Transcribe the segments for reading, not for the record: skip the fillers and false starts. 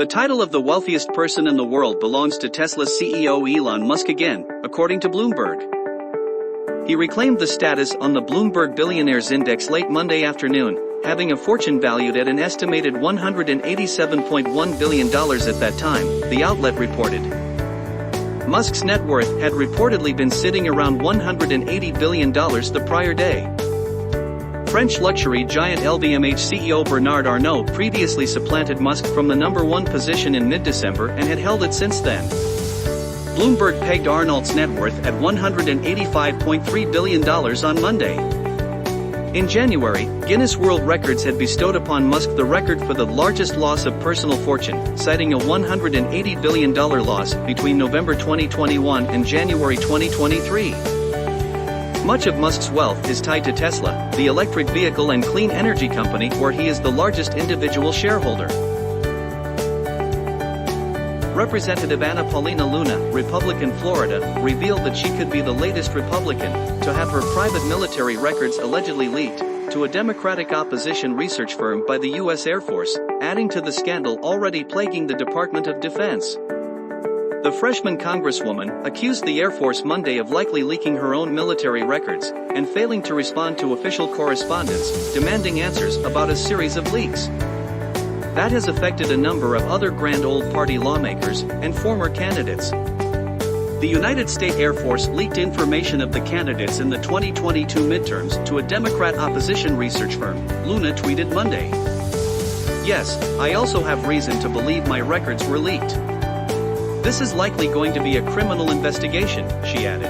The title of the wealthiest person in the world belongs to Tesla CEO Elon Musk again, according to Bloomberg. He reclaimed the status on the Bloomberg Billionaires Index late Monday afternoon, having a fortune valued at an estimated $187.1 billion at that time, the outlet reported. Musk's net worth had reportedly been sitting around $180 billion the prior day. French luxury giant LVMH CEO Bernard Arnault previously supplanted Musk from the #1 position in mid-December and had held it since then. Bloomberg pegged Arnault's net worth at $185.3 billion on Monday. In January, Guinness World Records had bestowed upon Musk the record for the largest loss of personal fortune, citing a $180 billion loss between November 2021 and January 2023. Much of Musk's wealth is tied to Tesla, the electric vehicle and clean energy company where he is the largest individual shareholder. Representative Paulina Luna, Republican Florida, revealed that she could be the latest Republican to have her private military records allegedly leaked to a Democratic opposition research firm by the U.S. Air Force, adding to the scandal already plaguing the Department of Defense. The freshman congresswoman accused the Air Force Monday of likely leaking her own military records and failing to respond to official correspondence, demanding answers about a series of leaks. That has affected a number of other Grand Old Party lawmakers and former candidates. The United States Air Force leaked information of the candidates in the 2022 midterms to a Democrat opposition research firm, Luna tweeted Monday. "Yes, I also have reason to believe my records were leaked. This is likely going to be a criminal investigation," she added.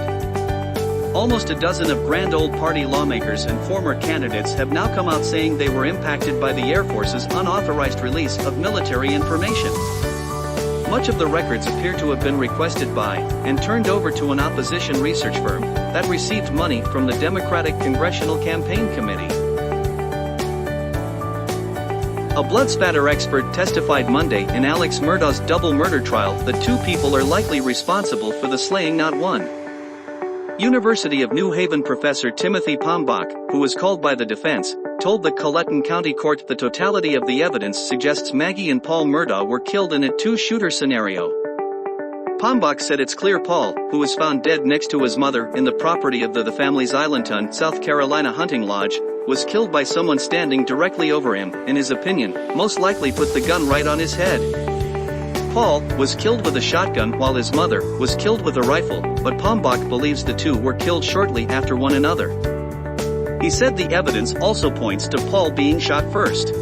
Almost a dozen of Grand Old Party lawmakers and former candidates have now come out saying they were impacted by the Air Force's unauthorized release of military information. Much of the records appear to have been requested by and turned over to an opposition research firm that received money from the Democratic Congressional Campaign Committee. A blood-spatter expert testified Monday in Alex Murdaugh's double murder trial that two people are likely responsible for the slaying, not one. University of New Haven professor Timothy Pombach, who was called by the defense, told the Colleton County Court the totality of the evidence suggests Maggie and Paul Murdaugh were killed in a two-shooter scenario. Pombach said it's clear Paul, who was found dead next to his mother in the property of the family's Islandton, South Carolina hunting lodge, was killed by someone standing directly over him, in his opinion, most likely put the gun right on his head. Paul was killed with a shotgun while his mother was killed with a rifle, but Pombach believes the two were killed shortly after one another. He said the evidence also points to Paul being shot first.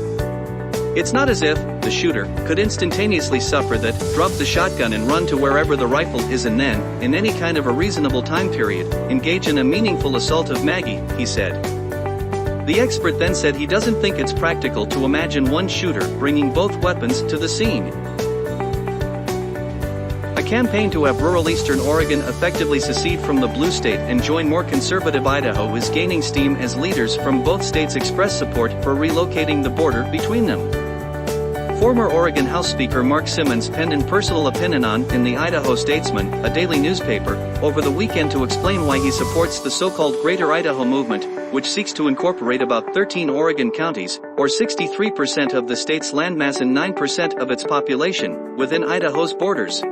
It's not as if the shooter could instantaneously suffer that, drop the shotgun and run to wherever the rifle is and then, in any kind of a reasonable time period, engage in a meaningful assault of Maggie, he said. The expert then said he doesn't think it's practical to imagine one shooter bringing both weapons to the scene. A campaign to have rural eastern Oregon effectively secede from the blue state and join more conservative Idaho is gaining steam as leaders from both states express support for relocating the border between them. Former Oregon House Speaker Mark Simmons penned an personal opinion in the Idaho Statesman, a daily newspaper, over the weekend to explain why he supports the so-called Greater Idaho movement, which seeks to incorporate about 13 Oregon counties, or 63% of the state's landmass and 9% of its population, within Idaho's borders.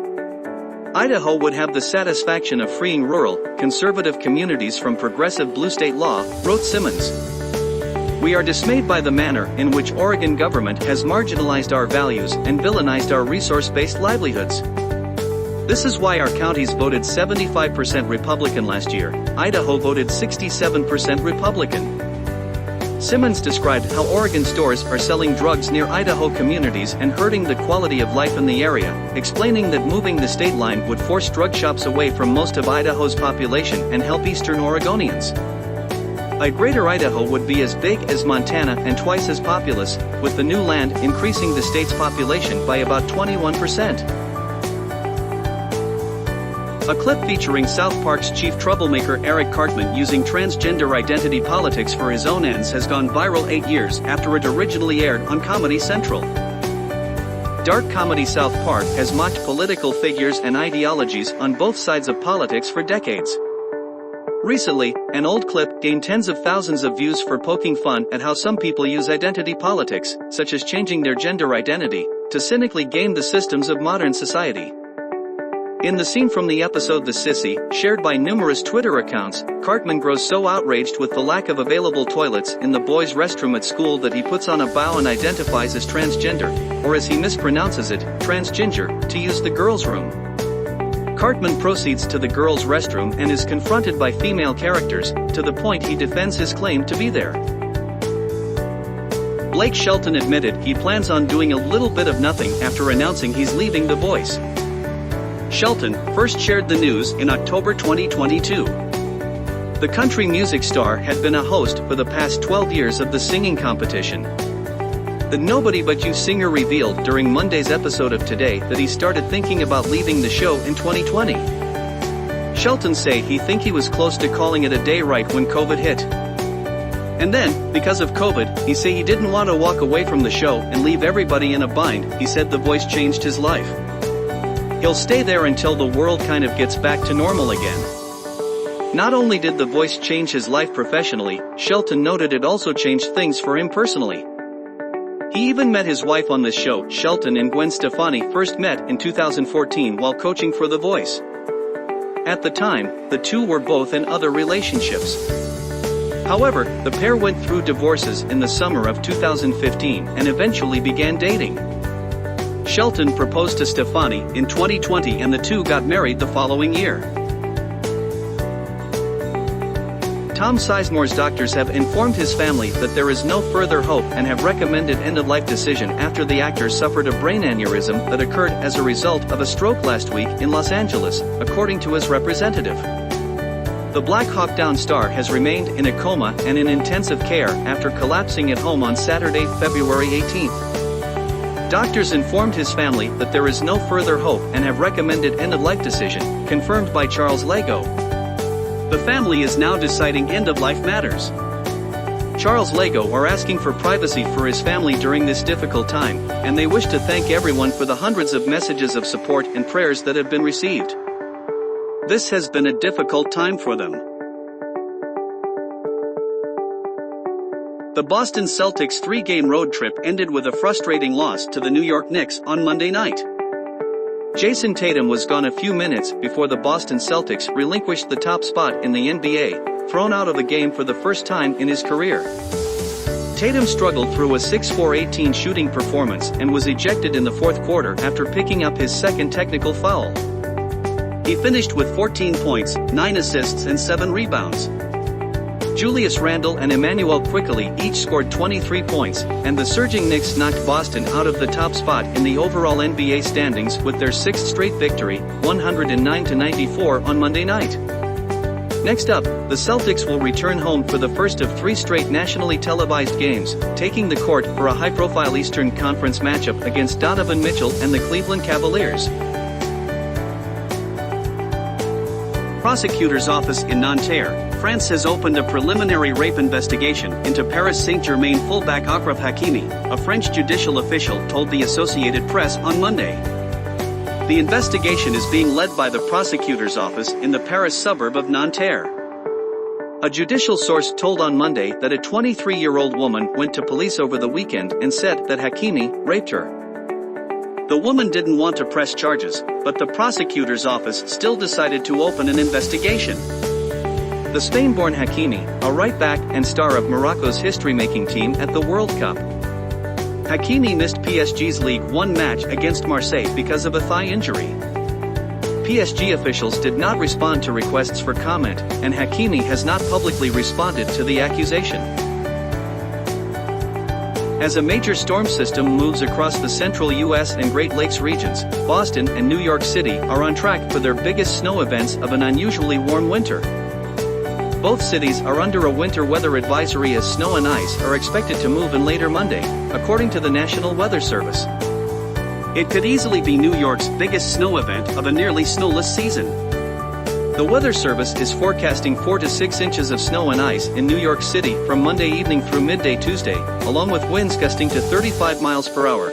Idaho would have the satisfaction of freeing rural, conservative communities from progressive blue state law, wrote Simmons. "We are dismayed by the manner in which Oregon government has marginalized our values and villainized our resource-based livelihoods. This is why our counties voted 75% Republican last year. Idaho voted 67% Republican." Simmons described how Oregon stores are selling drugs near Idaho communities and hurting the quality of life in the area, explaining that moving the state line would force drug shops away from most of Idaho's population and help eastern Oregonians. A Greater Idaho would be as big as Montana and twice as populous, with the new land increasing the state's population by about 21%. A clip featuring South Park's chief troublemaker Eric Cartman using transgender identity politics for his own ends has gone viral 8 years after it originally aired on Comedy Central. Dark comedy South Park has mocked political figures and ideologies on both sides of politics for decades. Recently, an old clip gained tens of thousands of views for poking fun at how some people use identity politics, such as changing their gender identity, to cynically game the systems of modern society. In the scene from the episode The Sissy, shared by numerous Twitter accounts, Cartman grows so outraged with the lack of available toilets in the boys' restroom at school that he puts on a bow and identifies as transgender, or as he mispronounces it, transginger, to use the girls' room. Cartman proceeds to the girls' restroom and is confronted by female characters, to the point he defends his claim to be there. Blake Shelton admitted he plans on doing a little bit of nothing after announcing he's leaving The Voice. Shelton first shared the news in October 2022. The country music star had been a host for the past 12 years of the singing competition. The Nobody But You singer revealed during Monday's episode of Today that he started thinking about leaving the show in 2020. Shelton say he think he was close to calling it a day right when COVID hit. And then, because of COVID, he say he didn't want to walk away from the show and leave everybody in a bind. He said The Voice changed his life. He'll stay there until the world kind of gets back to normal again. Not only did The Voice change his life professionally, Shelton noted it also changed things for him personally. He even met his wife on this show. Shelton and Gwen Stefani first met in 2014 while coaching for The Voice. At the time, the two were both in other relationships. However, the pair went through divorces in the summer of 2015 and eventually began dating. Shelton proposed to Stefani in 2020 and the two got married the following year. Tom Sizemore's doctors have informed his family that there is no further hope and have recommended end-of-life decision after the actor suffered a brain aneurysm that occurred as a result of a stroke last week in Los Angeles, according to his representative. The Black Hawk Down star has remained in a coma and in intensive care after collapsing at home on Saturday, February 18. Doctors informed his family that there is no further hope and have recommended end-of-life decision, confirmed by Charles Lego. The family is now deciding end-of-life matters. Charles Lego are asking for privacy for his family during this difficult time, and they wish to thank everyone for the hundreds of messages of support and prayers that have been received. This has been a difficult time for them. The Boston Celtics' three-game road trip ended with a frustrating loss to the New York Knicks on Monday night. Jason Tatum was gone a few minutes before the Boston Celtics relinquished the top spot in the NBA, thrown out of the game for the first time in his career. Tatum struggled through a 6-for-18 shooting performance and was ejected in the fourth quarter after picking up his second technical foul. He finished with 14 points, 9 assists and 7 rebounds. Julius Randle and Emmanuel Quickly each scored 23 points, and the surging Knicks knocked Boston out of the top spot in the overall NBA standings with their sixth straight victory, 109-94 on Monday night. Next up, the Celtics will return home for the first of 3 straight nationally televised games, taking the court for a high-profile Eastern Conference matchup against Donovan Mitchell and the Cleveland Cavaliers. Prosecutor's office in Nanterre, France has opened a preliminary rape investigation into Paris Saint-Germain fullback Achraf Hakimi, a French judicial official told the Associated Press on Monday. The investigation is being led by the prosecutor's office in the Paris suburb of Nanterre. A judicial source told on Monday that a 23-year-old woman went to police over the weekend and said that Hakimi raped her. The woman didn't want to press charges, but the prosecutor's office still decided to open an investigation. The Spain-born Hakimi, a right-back and star of Morocco's history-making team at the World Cup. Hakimi missed PSG's League One match against Marseille because of a thigh injury. PSG officials did not respond to requests for comment, and Hakimi has not publicly responded to the accusation. As a major storm system moves across the central U.S. and Great Lakes regions, Boston and New York City are on track for their biggest snow events of an unusually warm winter. Both cities are under a winter weather advisory as snow and ice are expected to move in later Monday, according to the National Weather Service. It could easily be New York's biggest snow event of a nearly snowless season. The Weather Service is forecasting 4 to 6 inches of snow and ice in New York City from Monday evening through midday Tuesday, along with winds gusting to 35 miles per hour.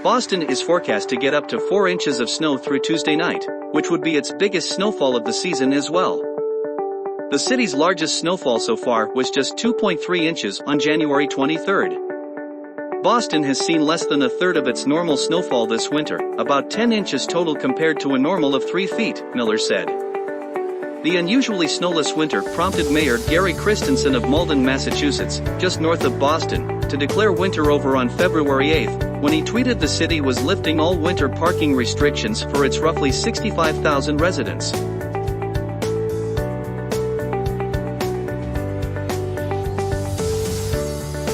Boston is forecast to get up to 4 inches of snow through Tuesday night, which would be its biggest snowfall of the season as well. The city's largest snowfall so far was just 2.3 inches on January 23. Boston has seen less than a third of its normal snowfall this winter, about 10 inches total compared to a normal of 3 feet, Miller said. The unusually snowless winter prompted Mayor Gary Christensen of Malden, Massachusetts, just north of Boston, to declare winter over on February 8, when he tweeted the city was lifting all winter parking restrictions for its roughly 65,000 residents.